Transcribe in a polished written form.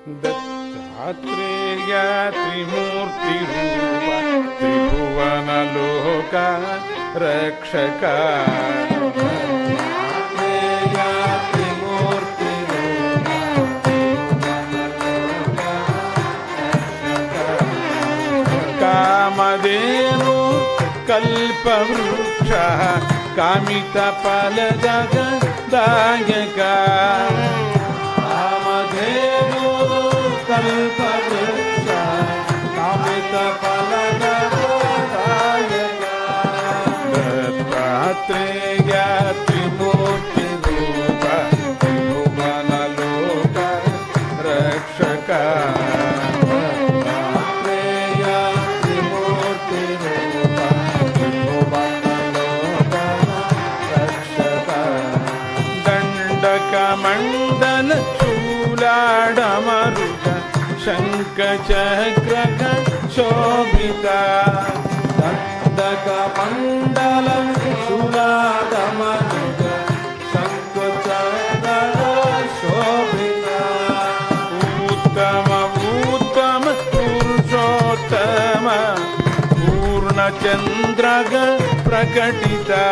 दत्तात्रेय त्रिमूर्तिरूप त्रिभुवनलोक रक्षक कामधेनु कल्पवृक्षः कामितफलदायक कामधेनु कल्पवृक्षः कामितफलदायक दत्तात्रेय त्रिमूर्तिरूप त्रिभुवनलोक रक्षक मंडल शूलाडमरुग शंखचक्र शोभिता दंडक मंडल शूलाडमरुग शंखचक्र शोभिता उत्तम उत्तम पुरुषोत्तम पूर्णचंद्रग प्रकटिता